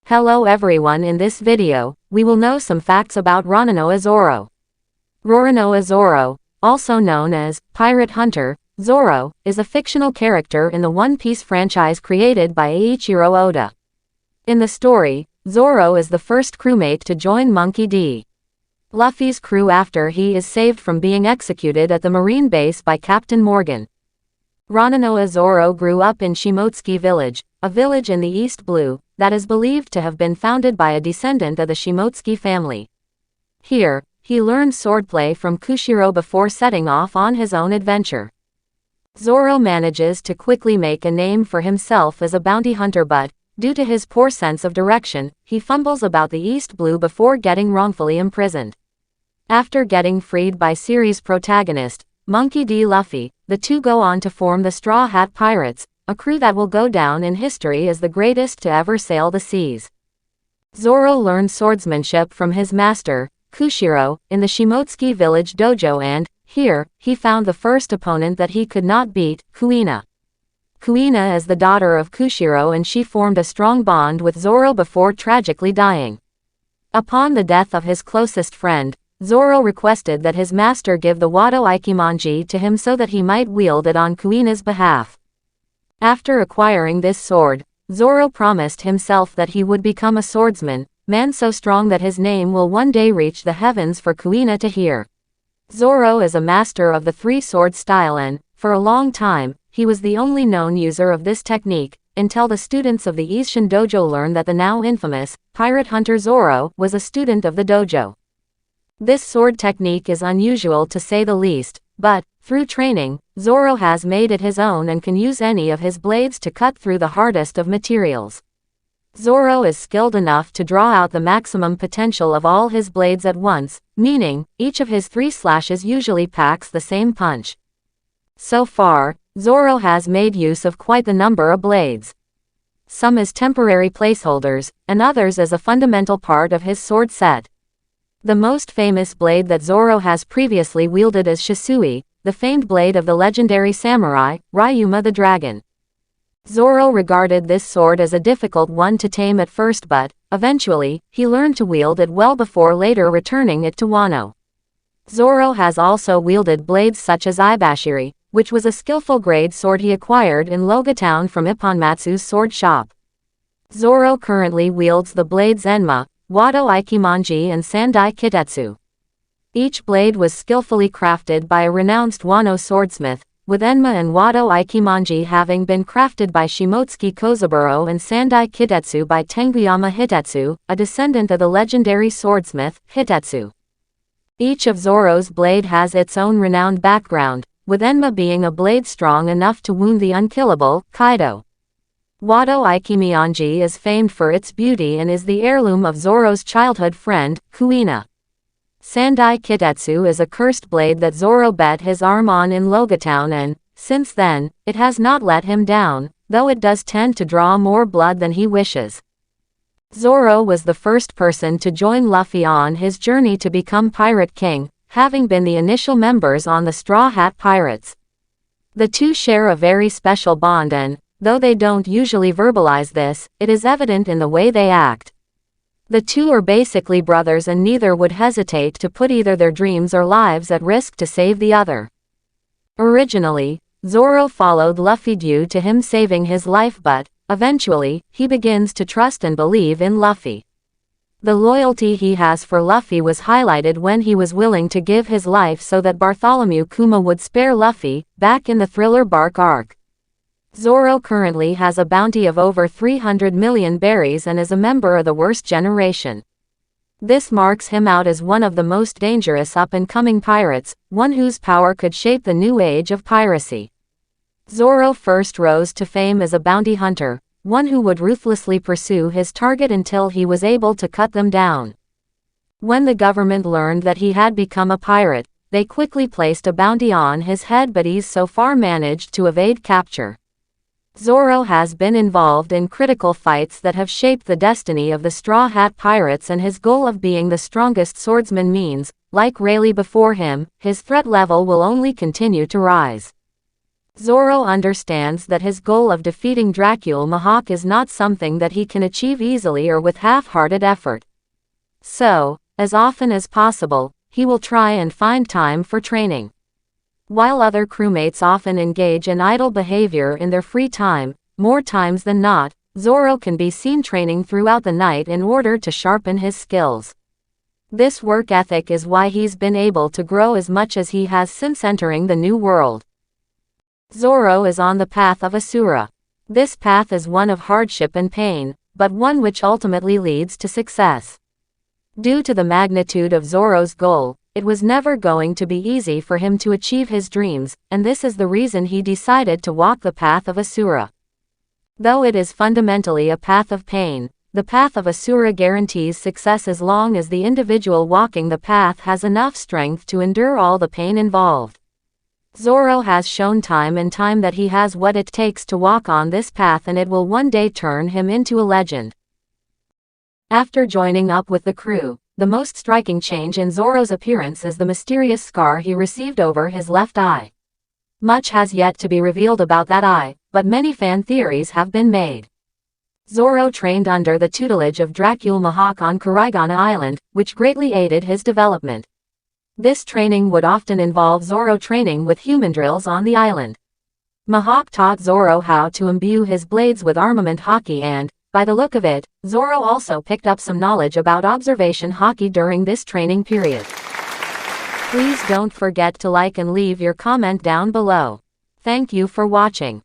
Hello everyone, in this video, we will know some facts about Rononoa Zoro. Rononoa Zoro, also known as Pirate Hunter, Zoro, is a fictional character in the One Piece franchise created by Eiichiro Oda. In the story, Zoro is the first crewmate to join Monkey D. Luffy's crew after he is saved from being executed at the marine base by Captain Morgan. Rononoa Zoro grew up in Shimotsuki Village, a village in the East Blue, that is believed to have been founded by a descendant of the Shimotsuki family. Here, he learned swordplay from Kushiro before setting off on his own adventure. Zoro manages to quickly make a name for himself as a bounty hunter, but, due to his poor sense of direction, he fumbles about the East Blue before getting wrongfully imprisoned. After getting freed by series protagonist, Monkey D. Luffy, the two go on to form the Straw Hat Pirates, a crew that will go down in history as the greatest to ever sail the seas. Zoro learned swordsmanship from his master, Kushiro, in the Shimotsuki village dojo, and, here, he found the first opponent that he could not beat, Kuina. Kuina is the daughter of Kushiro and she formed a strong bond with Zoro before tragically dying. Upon the death of his closest friend, Zoro requested that his master give the Wado Ikimonji to him so that he might wield it on Kuina's behalf. After acquiring this sword, Zoro promised himself that he would become a swordsman, man so strong that his name will one day reach the heavens for Kuina to hear. Zoro is a master of the three-sword style and, for a long time, he was the only known user of this technique, until the students of the Isshin Dojo learned that the now infamous Pirate Hunter Zoro was a student of the dojo. This sword technique is unusual to say the least, but, through training, Zoro has made it his own and can use any of his blades to cut through the hardest of materials. Zoro is skilled enough to draw out the maximum potential of all his blades at once, meaning, each of his 3 slashes usually packs the same punch. So far, Zoro has made use of quite the number of blades. Some as temporary placeholders, and others as a fundamental part of his sword set. The most famous blade that Zoro has previously wielded is Shisui, the famed blade of the legendary samurai, Ryuma the Dragon. Zoro regarded this sword as a difficult one to tame at first, but, eventually, he learned to wield it well before later returning it to Wano. Zoro has also wielded blades such as Ibashiri, which was a skillful grade sword he acquired in Loga Town from Ipponmatsu's sword shop. Zoro currently wields the blades Enma, Wado Ikimonji and Sandai Kitetsu. Each blade was skillfully crafted by a renounced Wano swordsmith, with Enma and Wado Ikimonji having been crafted by Shimotsuki Kozaburo and Sandai Kitetsu by Tenguyama Hitetsu, a descendant of the legendary swordsmith, Hitetsu. Each of Zoro's blade has its own renowned background, with Enma being a blade strong enough to wound the unkillable, Kaido. Wado Ikimonji is famed for its beauty and is the heirloom of Zoro's childhood friend, Kuina. Sandai Kitetsu is a cursed blade that Zoro bet his arm on in Loga Town and, since then, it has not let him down, though it does tend to draw more blood than he wishes. Zoro was the first person to join Luffy on his journey to become Pirate King, having been the initial members on the Straw Hat Pirates. The two share a very special bond and, though they don't usually verbalize this, it is evident in the way they act. The two are basically brothers and neither would hesitate to put either their dreams or lives at risk to save the other. Originally, Zoro followed Luffy due to him saving his life, but, eventually, he begins to trust and believe in Luffy. The loyalty he has for Luffy was highlighted when he was willing to give his life so that Bartholomew Kuma would spare Luffy, back in the Thriller Bark arc. Zoro currently has a bounty of over 300 million berries and is a member of the worst generation. This marks him out as one of the most dangerous up-and-coming pirates, one whose power could shape the new age of piracy. Zoro first rose to fame as a bounty hunter, one who would ruthlessly pursue his target until he was able to cut them down. When the government learned that he had become a pirate, they quickly placed a bounty on his head, but he's so far managed to evade capture. Zoro has been involved in critical fights that have shaped the destiny of the Straw Hat Pirates, and his goal of being the strongest swordsman means, like Rayleigh before him, his threat level will only continue to rise. Zoro understands that his goal of defeating Dracul Mihawk is not something that he can achieve easily or with half-hearted effort. So, as often as possible, he will try and find time for training. While other crewmates often engage in idle behavior in their free time, more times than not, Zoro can be seen training throughout the night in order to sharpen his skills. This work ethic is why he's been able to grow as much as he has since entering the new world. Zoro is on the path of Asura. This path is one of hardship and pain, but one which ultimately leads to success. Due to the magnitude of Zoro's goal, it was never going to be easy for him to achieve his dreams, and this is the reason he decided to walk the path of Asura. Though it is fundamentally a path of pain, the path of Asura guarantees success as long as the individual walking the path has enough strength to endure all the pain involved. Zoro has shown time and time that he has what it takes to walk on this path, and it will one day turn him into a legend. After joining up with the crew, the most striking change in Zoro's appearance is the mysterious scar he received over his left eye. Much has yet to be revealed about that eye, but many fan theories have been made. Zoro trained under the tutelage of Dracul Mihawk on Rononoa Island, which greatly aided his development. This training would often involve Zoro training with human drills on the island. Mihawk taught Zoro how to imbue his blades with armament Haki, and, by the look of it, Zoro also picked up some knowledge about observation Haki during this training period. Please don't forget to like and leave your comment down below. Thank you for watching.